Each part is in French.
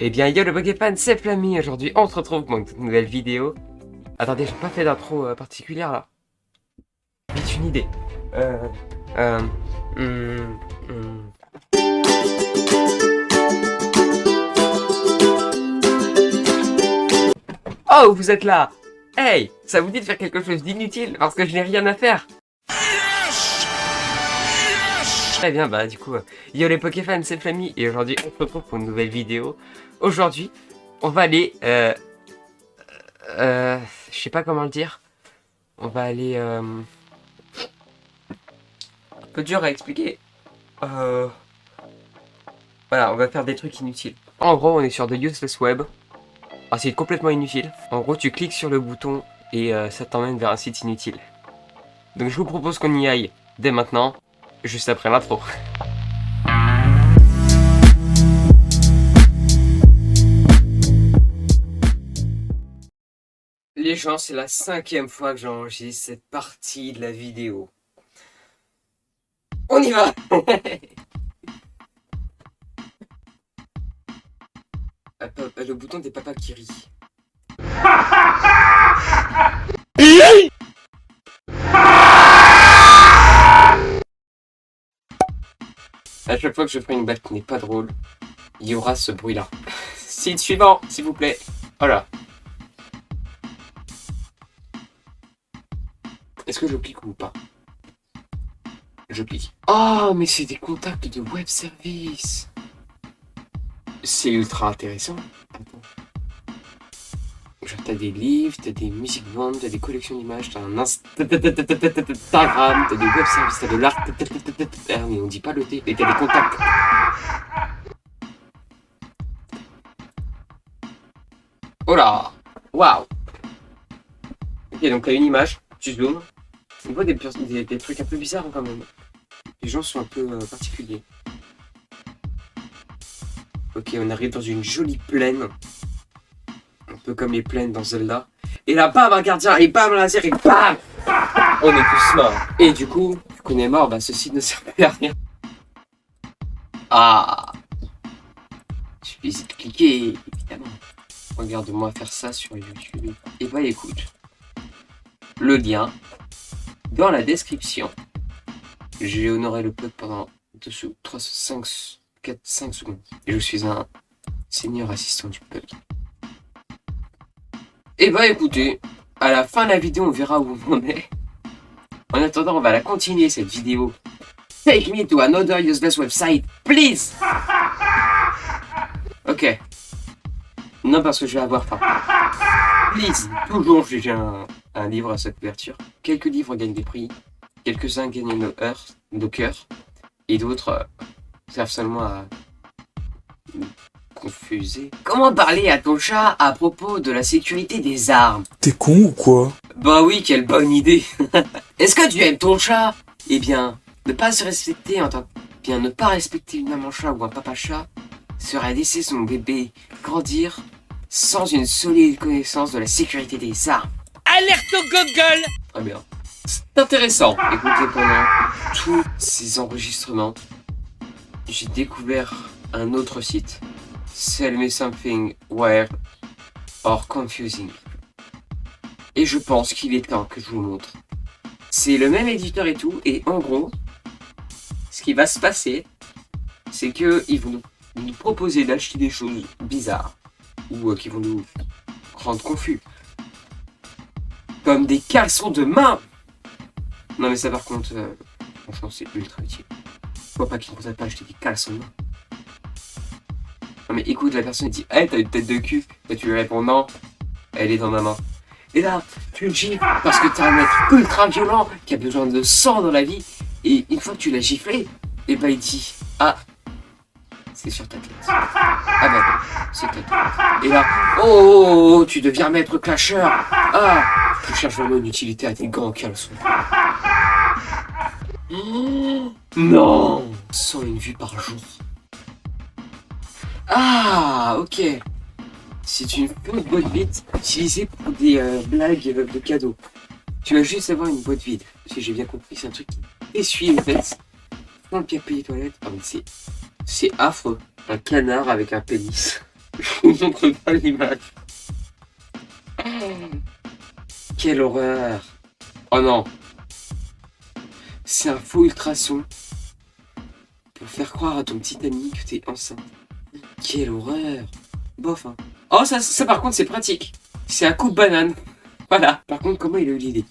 Eh bien, yo le Pokéfan, c'est Flammy. Aujourd'hui, on se retrouve pour une toute nouvelle vidéo. Attendez, j'ai pas fait d'intro particulière là. Vite une idée. Euh, hum, hum. Oh, vous êtes là! Hey! Ça vous dit de faire quelque chose d'inutile parce que je n'ai rien à faire? Très bien, bah du coup, yo les Pokéfans, c'est Flammy et aujourd'hui on se retrouve pour une nouvelle vidéo. Aujourd'hui, on va aller, je sais pas comment le dire. On va aller, un peu dur à expliquer. Voilà, on va faire des trucs inutiles. En gros, on est sur The Useless Web. Un site complètement inutile. En gros, tu cliques sur le bouton et ça t'emmène vers un site inutile. Donc je vous propose qu'on y aille dès maintenant, juste après l'intro. Les gens, c'est la 5e fois que j'enregistre cette partie de la vidéo. On y va. Le bouton des papas qui rit. À chaque fois que je ferai une balle qui n'est pas drôle, il y aura ce bruit-là. Site suivant, s'il vous plaît. Voilà. Est-ce que je clique ou pas? Je clique. Oh, mais c'est des contacts de web service. C'est ultra intéressant. Attends. Genre, t'as des livres, t'as des musiques bandes, t'as des collections d'images, t'as un Instagram, t'as des web services, t'as de l'art. Ah mais on dit pas le T, et t'as des contacts. Oh là. Waouh. Ok, donc t'as une image, tu zoomes. On voit des trucs un peu bizarres quand même. Les gens sont un peu particuliers. Ok, on arrive dans une jolie plaine. Un peu comme les plaines dans Zelda. Et là, bam, un gardien, et bam, un laser, et bam! On est tous morts. Et du coup, vu qu'on est mort, bah ceci ne sert plus à rien. Ah! Il suffit de cliquer, évidemment. Regarde-moi faire ça sur YouTube. Et bah écoute, le lien dans la description. J'ai honoré le peuple pendant 5 secondes. Et je suis un seigneur assistant du peuple. Et bah écoutez, à la fin de la vidéo, on verra où on est. En attendant, on va la continuer cette vidéo. Take me to another useless website, please! Ok. Non, parce que je vais avoir faim. Please! Toujours, j'ai un livre à sa couverture. Quelques livres gagnent des prix. Quelques-uns gagnent nos cœurs. Et d'autres servent seulement à confuser. Comment parler à ton chat à propos de la sécurité des armes? T'es con ou quoi? Bah oui, quelle bonne idée. Est-ce que tu aimes ton chat? Eh bien, ne pas se respecter en tant que... ne pas respecter une maman chat ou un papa chat serait laisser son bébé grandir sans une solide connaissance de la sécurité des armes. Alerte au Google! Très bien. C'est intéressant. Écoutez, pendant tous ces enregistrements, j'ai découvert un autre site. Sell me something weird or confusing. Et je pense qu'il est temps que je vous montre. C'est le même éditeur et tout, et en gros, ce qui va se passer, c'est qu'ils vont nous proposer d'acheter des choses bizarres, ou qui vont nous rendre confus. Comme des caleçons de main. Non mais ça par contre, franchement c'est ultra utile. Faut pas qu'ils ne content pas acheter des caleçons de main. Non mais écoute, la personne dit, hey, t'as une tête de cul. Et tu lui réponds non, elle est dans ma main. Et là, tu le gifles parce que t'es un mec ultra violent qui a besoin de sang dans la vie. Et une fois que tu l'as giflé, et bah il dit, ah, c'est sur ta tête. Ah bah non, c'est ta tête. Et là, oh, tu deviens maître clasheur. Ah, tu cherches vraiment une utilité à tes gants en caleçon. Oh, non, 101 vues par jour. Ah, ok. C'est une fausse boîte vide utilisée pour des blagues de cadeaux. Tu vas juste avoir une boîte vide. Si j'ai bien compris, c'est un truc qui essuie les fesses. Dans le papier toilette. Ah mais c'est affreux. Un canard avec un pénis. Je vous montre pas l'image. Quelle horreur. Oh non. C'est un faux ultrason pour faire croire à ton petit ami que t'es enceinte. Quelle horreur. Bof, hein. Oh, ça par contre, c'est pratique. C'est un coup de banane. Voilà. Par contre, comment il a eu l'idée?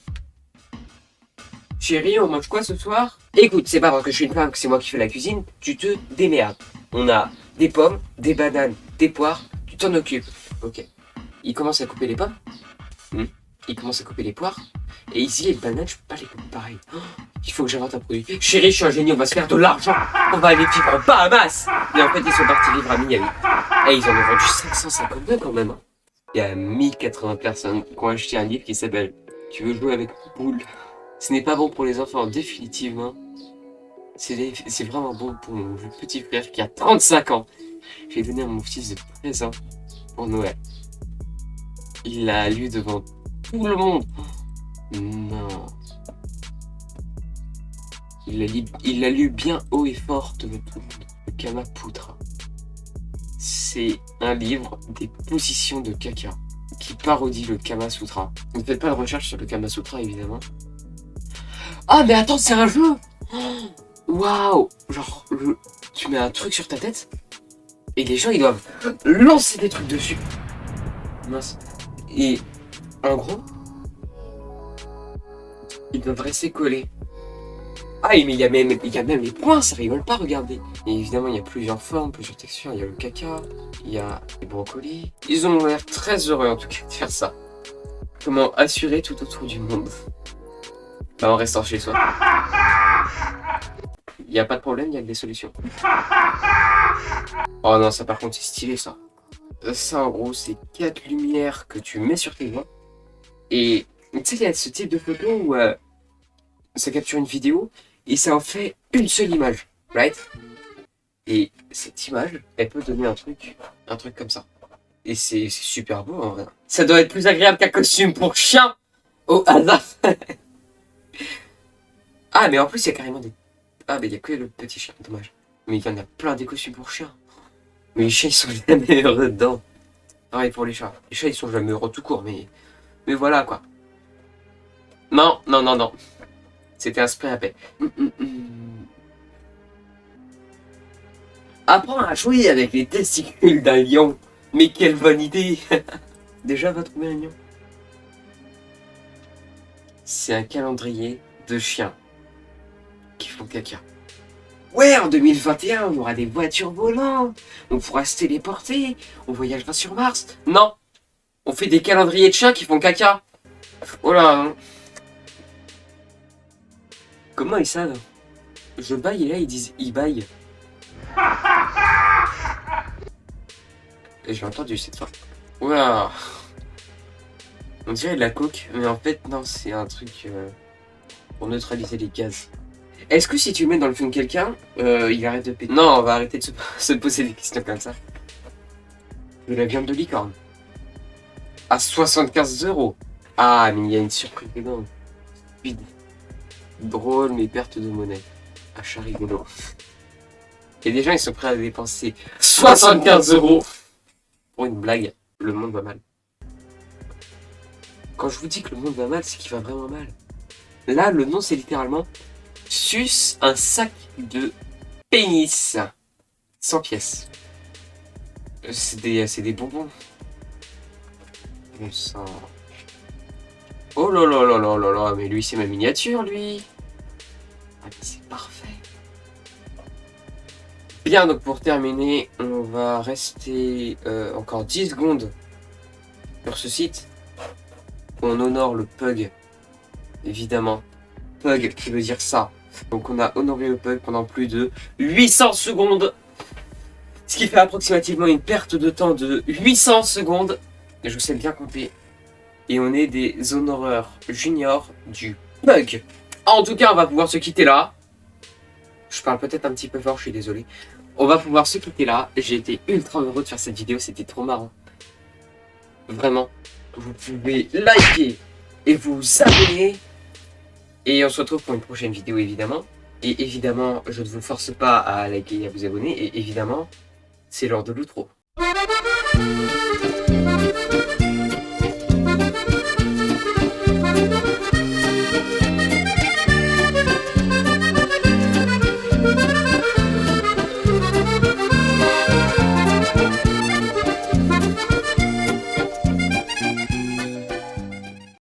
Chérie, on mange quoi ce soir? Écoute, c'est pas parce que je suis une femme que c'est moi qui fais la cuisine, tu te démerdes. On a des pommes, des bananes, des poires, tu t'en occupes. Ok. Il commence à couper les pommes. Il commence à couper les poires. Et ici, les bananes, je peux pas les couper pareil. Oh, il faut que j'invente un produit. Chérie, je suis un génie, on va se faire de l'argent. On va aller vivre en Bahamas. Et en fait, ils sont partis vivre à Miami. Et ils en ont vendu 552 quand même. Il y a 1080 personnes qui ont acheté un livre qui s'appelle « Tu veux jouer avec poule ?» Ce n'est pas bon pour les enfants, définitivement. C'est vraiment bon pour mon petit frère qui a 35 ans. J'ai donné à mon fils de 13 ans pour Noël. Il l'a lu devant tout le monde. Non. Il l'a lu bien haut et fort devant tout le monde. Le Kama-Putra. C'est un livre des positions de caca qui parodie le Kama Sutra. Ne faites pas de recherche sur le Kama Sutra, évidemment. Ah, mais attends, c'est un jeu! Waouh! Genre, tu mets un truc sur ta tête et les gens ils doivent lancer des trucs dessus. Mince. Et en gros, ils doivent rester collés. Ah, mais il y a même les points, ça rigole pas, regardez. Et évidemment, il y a plusieurs formes, plusieurs textures. Il y a le caca, il y a les brocolis. Ils ont l'air très heureux en tout cas de faire ça. Comment assurer tout autour du monde en restant chez soi. Il n'y a pas de problème, il y a des solutions. Oh non, ça par contre c'est stylé ça. Ça en gros c'est 4 lumières que tu mets sur tes doigts. Et tu sais il y a ce type de photo où ça capture une vidéo et ça en fait une seule image. Right? Et cette image, elle peut donner un truc comme ça. Et c'est super beau en vrai. Ça doit être plus agréable qu'un costume pour chien au hasard. Ah mais en plus il y a carrément des... Ah mais il y a que le petit chien, dommage. Mais il y en a plein des costumes pour chiens. Mais les chiens ils sont jamais heureux dedans. Pareil pour les chats. Les chats ils sont jamais heureux tout court, mais voilà quoi. Non, non, non, non. C'était un spray à paix. Apprends à jouer avec les testicules d'un lion. Mais quelle bonne idée. Déjà va trouver un lion. C'est un calendrier de chiens qui font caca. Ouais, en 2021, on aura des voitures volantes, on pourra se téléporter, on voyagera sur Mars. Non, on fait des calendriers de chiens qui font caca. Oh là. Comment ils savent? Je baille et là ils disent ils baillent. Et j'ai entendu cette fois. Oula. On dirait de la coke, mais en fait non, c'est un truc pour neutraliser les gaz. Est-ce que si tu mets dans le fond de quelqu'un, il arrête de péter? Non, on va arrêter de se poser des questions comme ça. De la viande de licorne. À 75 €. Ah, mais il y a une surprise dedans. Vide. Drôle, mais perte de monnaie. Achat rigolo. Et des gens, ils sont prêts à dépenser 75 € pour une blague. Le monde va mal. Quand je vous dis que le monde va mal, c'est qu'il va vraiment mal. Là, le nom, c'est littéralement suce un sac de pénis. 100 pièces. C'est des bonbons. Bon sang. Oh là là là là là là, mais lui, c'est ma miniature, lui. Ah, mais c'est parfait. Bien, donc pour terminer, on va rester encore 10 secondes sur ce site. On honore le Pug, évidemment. Pug qui veut dire ça. Donc on a honoré le Pug pendant plus de 800 secondes. Ce qui fait approximativement une perte de temps de 800 secondes. Et je sais bien compter. Et on est des honoreurs juniors du Pug. En tout cas, on va pouvoir se quitter là. Je parle peut-être un petit peu fort, je suis désolé. On va pouvoir se quitter là. J'ai été ultra heureux de faire cette vidéo, c'était trop marrant. Vraiment. Vous pouvez liker et vous abonner. Et on se retrouve pour une prochaine vidéo évidemment. Et évidemment, je ne vous force pas à liker et à vous abonner. Et évidemment, c'est l'heure de l'outro.